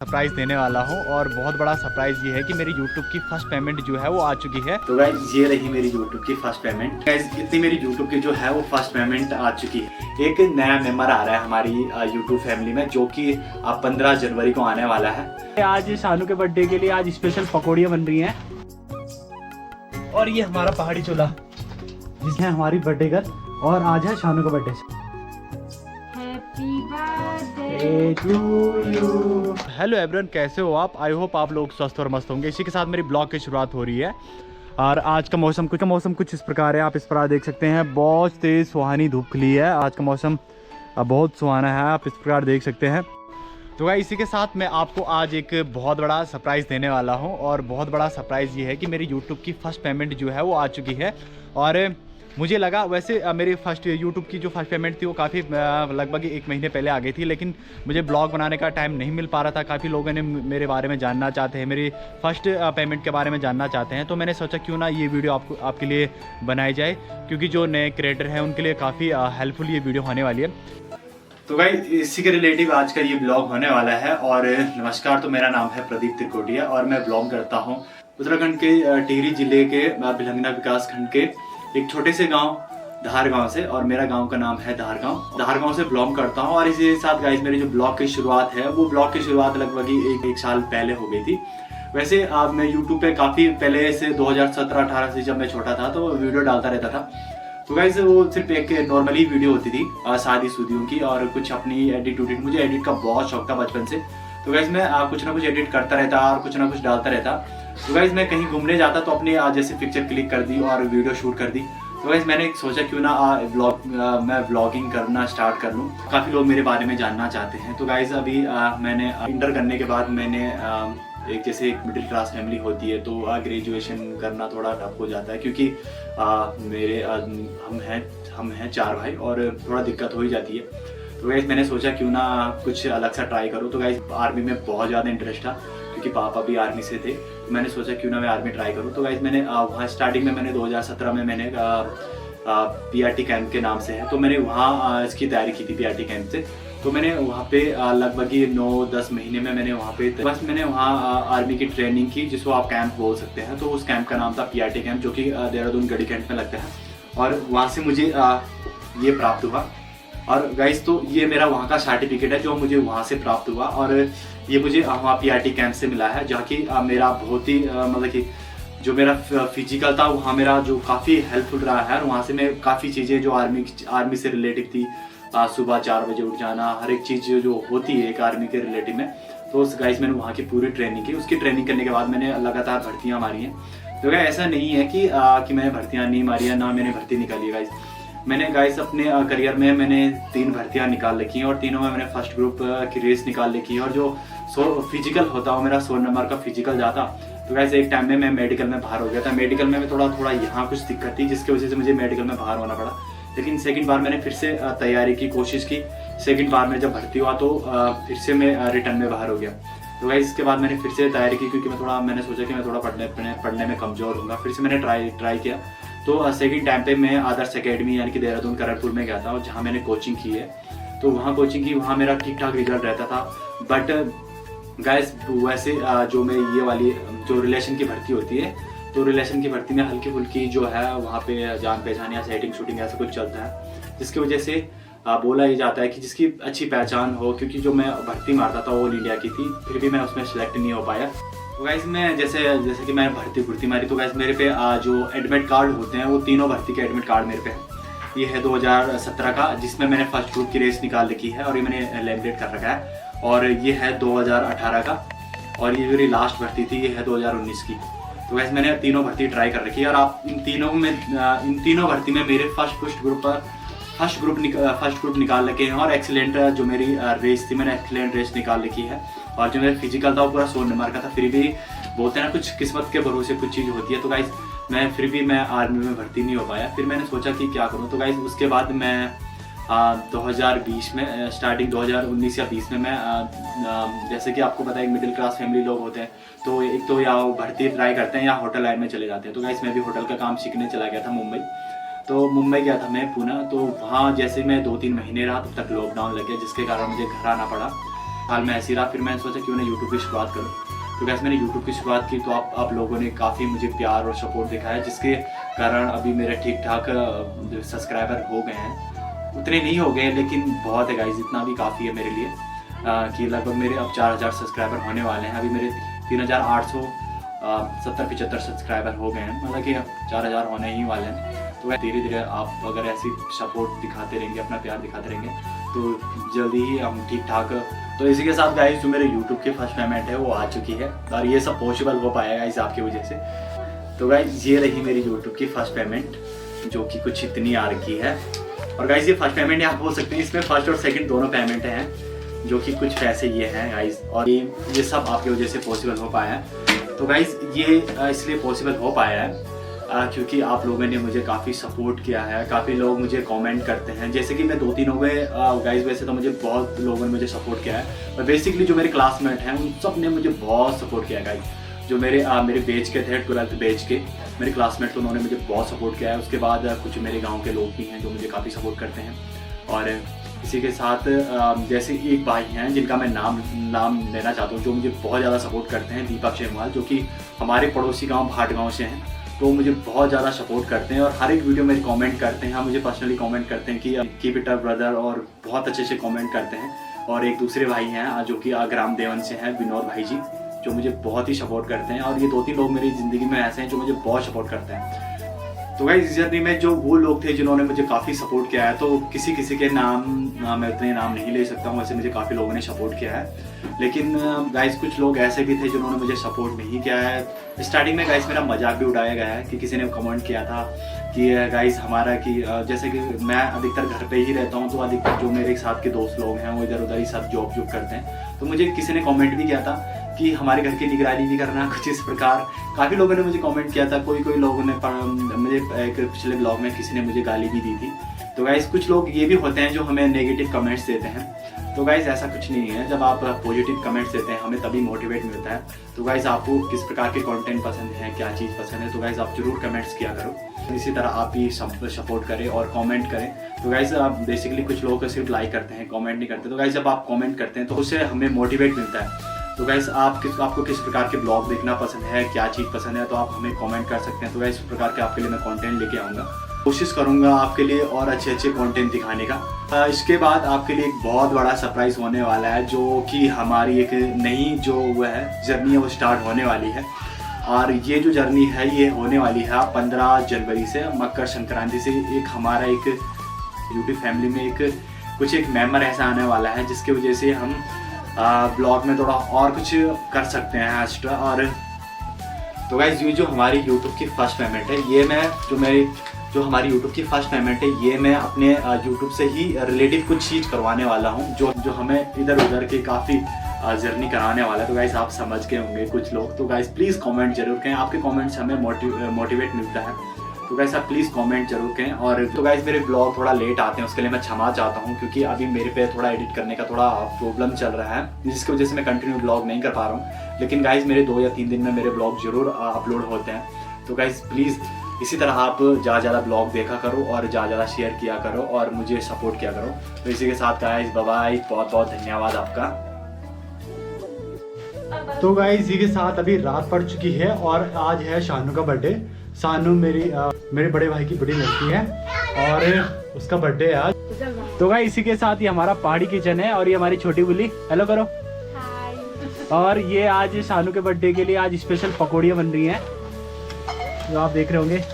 Surprise देने वाला हूँ और बहुत बड़ा सरप्राइज ये है कि मेरी YouTube की फर्स्ट पेमेंट जो है वो आ चुकी है। तो गाइस ये रही मेरी YouTube की फर्स्ट पेमेंट। गाइस इतनी मेरी YouTube की जो है वो फर्स्ट पेमेंट आ चुकी है। एक नया मेंबर आ रहा है हमारी YouTube फैमिली में जो कि 15 जनवरी को आने वाला है। आज शानू के बर्थडे के लिए आज स्पेशल पकौड़ियाँ बन रही हैं और ये हमारा पहाड़ी चूल्हा जिसमें हमारी बर्थडे गर्ल और आज है शानू का बर्थडे। हेलो एवरीवन, कैसे हो आप? आई होप आप लोग स्वस्थ और मस्त होंगे। इसी के साथ मेरी ब्लॉग की शुरुआत हो रही है और आज का मौसम कुछ इस प्रकार है। आप इस प्रकार देख सकते हैं, बहुत तेज़ सुहानी धूप खिली है। आज का मौसम बहुत सुहाना है, आप इस प्रकार देख सकते हैं। तो भाई इसी के साथ मैं आपको आज एक बहुत बड़ा सरप्राइज़ देने वाला हूं और बहुत बड़ा सरप्राइज़ ये है कि मेरी YouTube की फ़र्स्ट पेमेंट जो है वो आ चुकी है। और मुझे लगा वैसे मेरी फर्स्ट YouTube की जो फर्स्ट पेमेंट थी वो काफ़ी लगभग 1 महीने पहले आ गई थी, लेकिन मुझे ब्लॉग बनाने का टाइम नहीं मिल पा रहा था। काफ़ी लोगों ने मेरे बारे में जानना चाहते हैं, मेरी फर्स्ट पेमेंट के बारे में जानना चाहते हैं। तो मैंने सोचा क्यों ना ये वीडियो आपके लिए बनाई जाए, क्योंकि जो नए क्रिएटर हैं उनके लिए काफ़ी हेल्पफुल ये वीडियो होने वाली है। तो गाइस इसी के रिलेटिव आज का ये ब्लॉग होने वाला है। और नमस्कार, तो मेरा नाम है प्रदीप त्रिकोटिया और मैं ब्लॉग करता हूँ उत्तराखंड के टिहरी जिले के भिलंगना विकास खंड के एक छोटे से गांव धार गांव से, और मेरा गांव का नाम है धार गांव से ब्लॉग करता हूं। और इसी साथ गाइस मेरी जो ब्लॉग की शुरुआत है वो ब्लॉग की शुरुआत लगभग एक साल पहले हो गई थी। वैसे मैं यूट्यूब पे काफ़ी पहले से 2017-18 से जब मैं छोटा था तो वीडियो डालता रहता था। तो गाइस वो सिर्फ एक नॉर्मली वीडियो होती थी शादी शुदियों की, और कुछ अपनी एडिट मुझे एडिट का बहुत शौक था बचपन से। तो गाइस मैं कुछ ना कुछ एडिट करता रहता और कुछ ना कुछ डालता रहता। तो गाइस मैं कहीं घूमने जाता तो अपनी जैसे पिक्चर क्लिक कर दी और वीडियो शूट कर दी। तो गाइस मैंने सोचा क्यों ना मैं ब्लॉगिंग करना स्टार्ट कर लूँ। काफ़ी लोग मेरे बारे में जानना चाहते हैं। तो गाइस अभी मैंने इंटर करने के बाद मैंने एक जैसे एक मिडिल क्लास फैमिली होती है तो ग्रेजुएशन करना थोड़ा टफ हो जाता है, क्योंकि हम हैं 4 भाई और थोड़ा दिक्कत हो ही जाती है। तो गाइस मैंने सोचा क्यों ना कुछ अलग सा ट्राई करूँ। तो गाइस आर्मी में बहुत ज़्यादा इंटरेस्ट था, क्योंकि पापा भी आर्मी से थे। तो मैंने सोचा क्यों ना मैं आर्मी ट्राई करूँ। तो गाइस मैंने वहाँ स्टार्टिंग में मैंने 2017 में मैंने PRT कैंप के नाम से है, तो मैंने वहाँ इसकी तैयारी की थी PRT कैंप से। तो मैंने वहाँ पे लगभग 9-10 महीने में मैंने वहाँ पे मैंने वहाँ आर्मी की ट्रेनिंग की, जिसको आप कैंप बोल सकते हैं। तो उस कैंप का नाम था PRT कैंप, जो कि देहरादून गढ़ी कैंट में लगता है। और वहाँ से मुझे ये प्राप्त हुआ। और गाइस तो ये मेरा वहाँ का सर्टिफिकेट है जो मुझे वहाँ से प्राप्त हुआ, और ये मुझे वहाँ PRT कैंप से मिला है, जहाँ की मेरा बहुत ही मतलब कि जो मेरा फिजिकल था वहाँ मेरा जो काफ़ी हेल्पफुल रहा है। और वहाँ से मैं काफ़ी चीज़ें जो आर्मी से रिलेटिव थी, सुबह 4 बजे उठ जाना, हर एक चीज़ जो होती है एक आर्मी के रिलेटिव में, तो उस गाइस मैंने वहाँ की पूरी ट्रेनिंग की। उसकी ट्रेनिंग करने के बाद मैंने लगातार भर्तियाँ मारी हैं। तो गाइस ऐसा नहीं है कि मैंने भर्तियाँ नहीं मारी है, ना मैंने भर्ती निकाली है। गाइस मैंने अपने करियर में मैंने 3 भर्तियाँ निकाल रखी हैं और तीनों में मैंने फर्स्ट ग्रुप की रेस निकाल रखी है। और जो फिजिकल होता है मेरा 100 नंबर का फिजिकल जाता। तो गाइस एक टाइम में मैं मेडिकल में बाहर हो गया था। मेडिकल में थोड़ा यहाँ कुछ दिक्कत थी, जिसकी वजह से मुझे मेडिकल में बाहर होना पड़ा। लेकिन सेकंड बार मैंने फिर से तैयारी की कोशिश की। सेकंड बार में जब भर्ती हुआ तो फिर से मैं रिटर्न में बाहर हो गया। तो गाइस इसके बाद मैंने फिर से तैयारी की, क्योंकि मैंने सोचा कि मैं थोड़ा पढ़ने में कमज़ोर हूँगा। फिर से मैंने ट्राई किया। तो सेकंड टाइम पे मैं आदर्श एकेडमी यानी कि देहरादून करनपुर में गया था, और जहाँ मैंने कोचिंग की है। तो वहाँ कोचिंग की, वहाँ मेरा ठीक ठाक रिजल्ट रहता था। बट गाइस वैसे जो मैं ये वाली जो रिलेशन की भर्ती होती है, तो रिलेशन की भर्ती में हल्की फुल्की जो है वहाँ पे जान पहचान या सेटिंग शूटिंग ऐसा कुछ चलता है, जिसकी वजह से बोला ही जाता है कि जिसकी अच्छी पहचान हो। क्योंकि जो मैं भर्ती मारता था वो ऑल इंडिया की थी, फिर भी मैं उसमें सेलेक्ट नहीं हो पाया। तो गाइस मैं जैसे कि मैंने भर्ती मारी, तो गाइस मेरे पे जो एडमिट कार्ड होते हैं वो तीनों भर्ती के एडमिट कार्ड मेरे पे हैं। ये है 2017 का, जिसमें मैंने फर्स्ट ग्रुप की रेस निकाल रखी है और ये मैंने लैमिनेट कर रखा है। और ये है 2018 का, और ये मेरी लास्ट भर्ती थी, ये है 2019 की। तो वैसे मैंने तीनों भर्ती ट्राई कर रखी है। और आप इन तीनों भर्ती में मेरे फर्स्ट ग्रुप निकाल रखे हैं। और एक्सीलेंट जो मेरी रेस थी, मैंने एक्सीलेंट रेस निकाल रखी है। और जो मेरा फिजिकल था वो पूरा 100 नंबर का था। फिर भी बोलते हैं ना, कुछ किस्मत के भरोसे कुछ चीज़ होती है। तो गाइस मैं आर्मी में भर्ती नहीं हो पाया। फिर मैंने सोचा कि क्या करूँ। तो गाइस उसके बाद मैं 2020 में स्टार्टिंग 2019 या 20 में मैं जैसे कि आपको पता है मिडिल क्लास फैमिली लोग होते हैं, तो एक तो या वो भर्ती ट्राई करते हैं या होटल लाइन में चले जाते हैं। तो गाइस मैं भी होटल का काम सीखने चला गया था मुंबई। तो मुंबई गया था मैं, पुणे। तो वहाँ जैसे मैं 2-3 महीने रहा, तब तक लॉकडाउन लग गया, जिसके कारण मुझे घर आना पड़ा। हाल में ऐसे ही रहा, फिर मैंने सोचा क्यों ना यूट्यूब की शुरुआत करूँ। तो गैस मैंने यूट्यूब की शुरुआत की तो आप लोगों ने काफ़ी मुझे प्यार और सपोर्ट दिखाया, जिसके कारण अभी मेरे ठीक ठाक सब्सक्राइबर हो गए हैं। उतने नहीं हो गए लेकिन बहुत है गाइस, इतना भी काफ़ी है मेरे लिए कि लगभग मेरे अब 4000 सब्सक्राइबर होने वाले हैं। अभी मेरे 3870-75 सब्सक्राइबर हो गए हैं, मतलब कि 4000 होने ही वाले हैं। तो धीरे धीरे आप अगर ऐसी सपोर्ट दिखाते रहेंगे, अपना प्यार दिखाते रहेंगे, तो जल्दी ही हम ठीक ठाक। तो इसी के साथ गाइस जो मेरे यूट्यूब की फर्स्ट पेमेंट है वो आ चुकी है, और ये सब पॉसिबल हो पाया गाइस आपकी वजह से। तो गाइस ये रही मेरी यूट्यूब की फर्स्ट पेमेंट, जो कि कुछ इतनी आ रखी है। और गाइस ये फर्स्ट पेमेंट आप बोल सकते हैं, इसमें फर्स्ट और सेकंड दोनों पेमेंट हैं, जो कि कुछ पैसे ये हैं गाइस, और ये सब आपकी वजह से पॉसिबल हो पाया है। तो गाइस ये इसलिए पॉसिबल हो पाया है क्योंकि आप लोगों ने मुझे काफ़ी सपोर्ट किया है। काफ़ी लोग मुझे कमेंट करते हैं, जैसे कि मैं 2-3 हो गए गाइस, वैसे तो मुझे बहुत लोगों ने मुझे सपोर्ट किया है, और बेसिकली जो मेरे क्लासमेट हैं उन सब ने मुझे बहुत सपोर्ट किया है गाइस। जो मेरे बैच के थे, 12th बैच के मेरे क्लासमेट, तो उन्होंने मुझे बहुत सपोर्ट किया है। उसके बाद कुछ मेरे गाँव के लोग भी हैं जो मुझे काफ़ी सपोर्ट करते हैं। और इसी के साथ जैसे एक भाई हैं जिनका मैं नाम लेना चाहता हूँ, जो मुझे बहुत ज़्यादा सपोर्ट करते हैं, दीपक शेमवाल, जो कि हमारे पड़ोसी गांव भाटगांव से हैं। तो मुझे बहुत ज़्यादा सपोर्ट करते हैं और हर एक वीडियो में कमेंट करते हैं। हाँ, मुझे पर्सनली कमेंट करते हैं कि कीप इट अप ब्रदर, और बहुत अच्छे से कमेंट करते हैं। और एक दूसरे भाई हैं जो कि ग्राम देवन से हैं, विनोद भाई जी, जो मुझे बहुत ही सपोर्ट करते हैं। और ये 2-3 लोग मेरी ज़िंदगी में ऐसे हैं जो मुझे बहुत सपोर्ट करते हैं। तो गाइस इस जर्नी में जो वो लोग थे जिन्होंने मुझे काफ़ी सपोर्ट किया है, तो किसी के नाम मैं उतने नाम नहीं ले सकता हूँ, वैसे मुझे काफ़ी लोगों ने सपोर्ट किया है। लेकिन गाइस कुछ लोग ऐसे भी थे जिन्होंने मुझे सपोर्ट नहीं किया है। स्टार्टिंग में गाइस मेरा मजाक भी उड़ाया गया है कि किसी ने कमेंट किया था कि गाइस हमारा कि जैसे कि मैं अधिकतर घर पे ही रहता हूँ, तो अधिकतर जो मेरे साथ के दोस्त लोग हैं वो इधर उधर ही सब जॉब करते हैं। तो मुझे किसी ने कमेंट भी किया था कि हमारे घर की निगरानी भी करना, कुछ इस प्रकार काफ़ी लोगों ने मुझे कमेंट किया था। कोई लोगों ने मुझे एक पिछले ब्लॉग में किसी ने मुझे गाली भी दी थी। तो गाइस कुछ लोग ये भी होते हैं जो हमें नेगेटिव कमेंट्स देते हैं। तो गाइस ऐसा कुछ नहीं है, जब आप पॉजिटिव कमेंट्स देते हैं हमें तभी मोटिवेट मिलता है। तो गाइस आपको किस प्रकार के कंटेंट पसंद है, क्या चीज़ पसंद है, तो गाइस आप जरूर कमेंट्स किया करो। इसी तरह आप भी सपोर्ट करें और कमेंट करें। तो गाइस आप बेसिकली कुछ लोग सिर्फ लाइक करते हैं, कमेंट नहीं करते। तो गाइस जब आप कमेंट करते हैं तो उससे हमें मोटिवेट मिलता है। तो गाइस आपको किस प्रकार के ब्लॉग देखना पसंद है, क्या चीज़ पसंद है, तो आप हमें कमेंट कर सकते हैं। तो गाइस इस प्रकार के आपके लिए मैं कंटेंट लेके आऊँगा, कोशिश करूँगा आपके लिए और अच्छे कंटेंट दिखाने का। इसके बाद आपके लिए एक बहुत बड़ा सरप्राइज होने वाला है, जो कि हमारी एक नई जो वो है जर्नी है वो स्टार्ट होने वाली है। और ये जो जर्नी है ये होने वाली है 15 जनवरी से, मकर संक्रांति से। एक हमारा एक यूट्यूब फैमिली में एक मेंबर ऐसा आने वाला है जिसकी वजह से हम ब्लॉग में थोड़ा और कुछ कर सकते हैं एक्स्ट्रा। और तो गाइस ये जो हमारी यूट्यूब की फर्स्ट पेमेंट है, ये जो हमारी यूट्यूब की फर्स्ट पेमेंट है, ये मैं अपने यूट्यूब से ही रिलेटिव कुछ चीज़ करवाने वाला हूँ, जो हमें इधर उधर के काफ़ी जर्नी कराने वाला है। तो गाइस आप समझ के होंगे कुछ लोग। तो गाइस प्लीज़ कमेंट जरूर करें, आपके कमेंट्स हमें मोटिवेट मिलता है। तो गाइस आप प्लीज़ कमेंट जरूर करें। और तो गाइस मेरे ब्लॉग थोड़ा लेट आते हैं, उसके लिए मैं क्षमा चाहता हूँ, क्योंकि अभी मेरे पे थोड़ा एडिट करने का थोड़ा प्रॉब्लम चल रहा है, जिसकी वजह से मैं कंटिन्यू ब्लॉग नहीं कर पा रहा हूँ। लेकिन गाइस मेरे 2 या 3 दिन में मेरे ब्लॉग जरूर अपलोड होते हैं। तो गाइस प्लीज़ इसी तरह आप ज़्यादा ब्लॉग देखा करो और ज़्यादा शेयर किया करो और मुझे सपोर्ट किया करो। तो इसी के साथ गाइस बाय बाय, बहुत बहुत धन्यवाद आपका। तो गाइस इसी के साथ अभी रात पड़ चुकी है और आज है शानू का बर्थडे। शानू मेरे बड़े भाई की बड़ी लड़की है और उसका बर्थडे है आज। तो गाइस इसी के साथ ये हमारा पहाड़ी किचन है और ये हमारी छोटी बुली, हेलो करो। और ये आज शानू के बर्थडे के लिए आज स्पेशल पकौड़ियाँ बन रही हैं, जो आप देख रहे होंगे।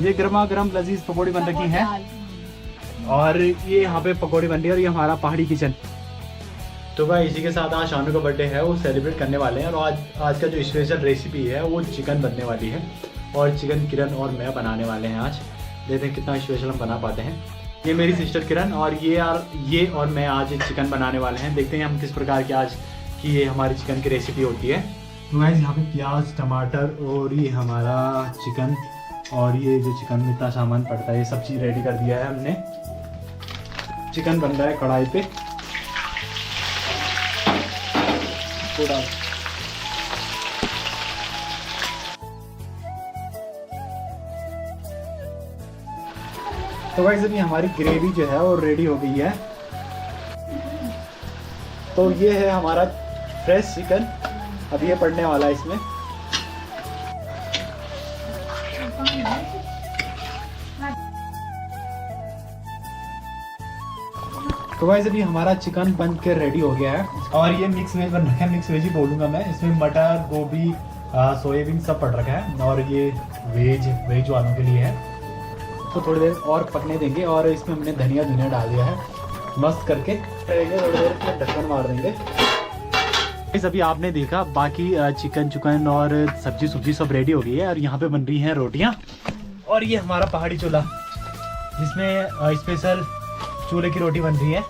ये गर्मा गर्म लजीज पकौड़ी बन रखी हैं और ये यहाँ पे पकौड़ी बन रही है और ये हमारा पहाड़ी किचन। तो भाई इसी के साथ आज शानू का बर्थडे है, वो सेलिब्रेट करने वाले हैं। और आज का जो स्पेशल रेसिपी है वो चिकन बनने वाली है और चिकन किरण और मैं बनाने वाले हैं आज। देखते हैं कितना स्पेशल हम बना पाते हैं। ये मेरी सिस्टर किरण और ये और मैं आज चिकन बनाने वाले हैं। देखते हैं हम किस प्रकार की आज की ये हमारी चिकन की रेसिपी होती है। तो गाइस यहाँ पे प्याज, टमाटर और ये हमारा चिकन और ये जो चिकन में इतना सामान पड़ता है ये सब चीज़ रेडी कर दिया है हमने। चिकन बन रहा है कढ़ाई पे। तो गाइस अभी हमारी ग्रेवी जो है वो रेडी हो गई है। तो ये है हमारा फ्रेश चिकन, अब ये पड़ने वाला है इसमें। तो गाइस अभी हमारा चिकन बन के रेडी हो गया है और ये मिक्स वेज बन रखा है, मिक्स वेज ही बोलूँगा मैं। इसमें मटर, गोभी, सोयाबीन सब पड़ रखा है और ये वेज वालों के लिए है। तो थोड़ी देर और पकने देंगे और इसमें हमने धनिया डाल दिया है मस्त करके, थोड़ी देर ढक्कन मार देंगे। इस अभी आपने देखा बाकी चिकन और सब्जी सब रेडी हो गई है और यहाँ पे बन रही हैं रोटियाँ। और ये हमारा पहाड़ी चूल्हा जिसमें स्पेशल चूल्हे की रोटी बन रही है।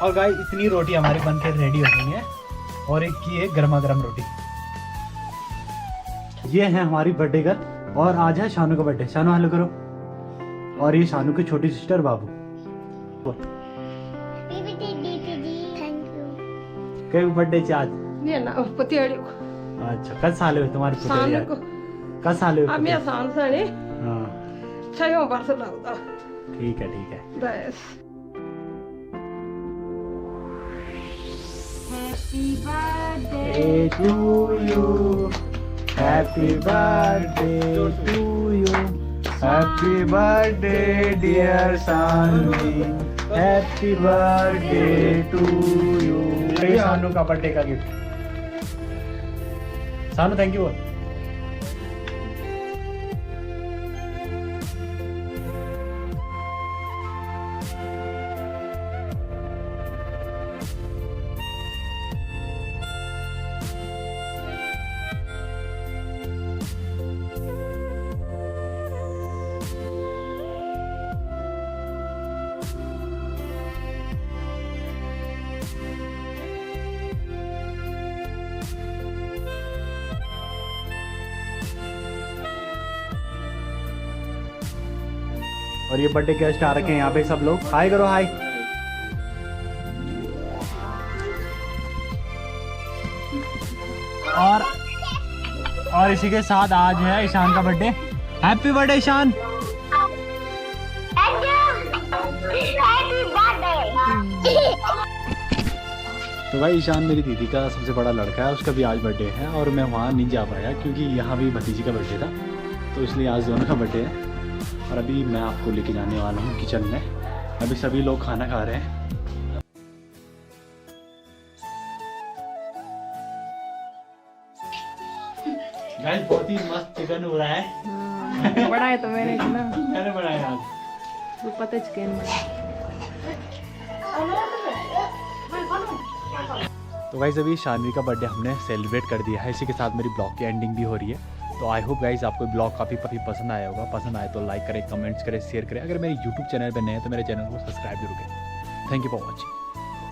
और गाइस इतनी रोटी हमारी बनकर रेडी हो गई है और एक की है गर्मा गर्म रोटी। ये है हमारी बर्थडे गर्ल और आज है शानू का बर्थडे। शानू हेलो करो। और ये शानू की छोटी सिस्टर बाबू। क्या बर्थडे आज? अच्छा कल साल हुए तुम्हारी पुतली? कल साल हुए? हाँ ठीक है ठीक है। बस Happy to you, happy birthday to you, happy birthday dear Sanu, happy birthday to you। ये सानू का बर्थडे का गिफ्ट। सानू थैंक यू। और ये बर्थडे गेस्ट आ रखे हैं यहाँ पे सब लोग। हाय करो हाय। और इसी के साथ आज है ईशान का बर्थडे। Happy birthday Ishan. तो भाई ईशान मेरी दीदी का सबसे बड़ा लड़का है, उसका भी आज बर्थडे है और मैं वहाँ नहीं जा पाया क्योंकि यहाँ भी भतीजी का बर्थडे था, तो इसलिए आज दोनों का बर्थडे है। और अभी मैं आपको लेके जाने वाला हूँ किचन में। अभी सभी लोग खाना खा रहे हैं। गाइस बहुत ही मस्त चिकन हो रहा है। बनाया तो मैंने मैंने बनाया आज। तो पता चिकन तो गाइस अभी शानवी का बर्थडे हमने सेलिब्रेट कर दिया है। इसी के साथ मेरी ब्लॉग की एंडिंग भी हो रही है। तो आई होप गाइस आपको ब्लॉग काफ़ी पसंद आया होगा। पसंद आए तो लाइक करें, कमेंट्स करें, शेयर करें। अगर मेरे यूट्यूब चैनल पर नए हैं तो मेरे चैनल को सब्सक्राइब जरूर करें। Thank you for watching.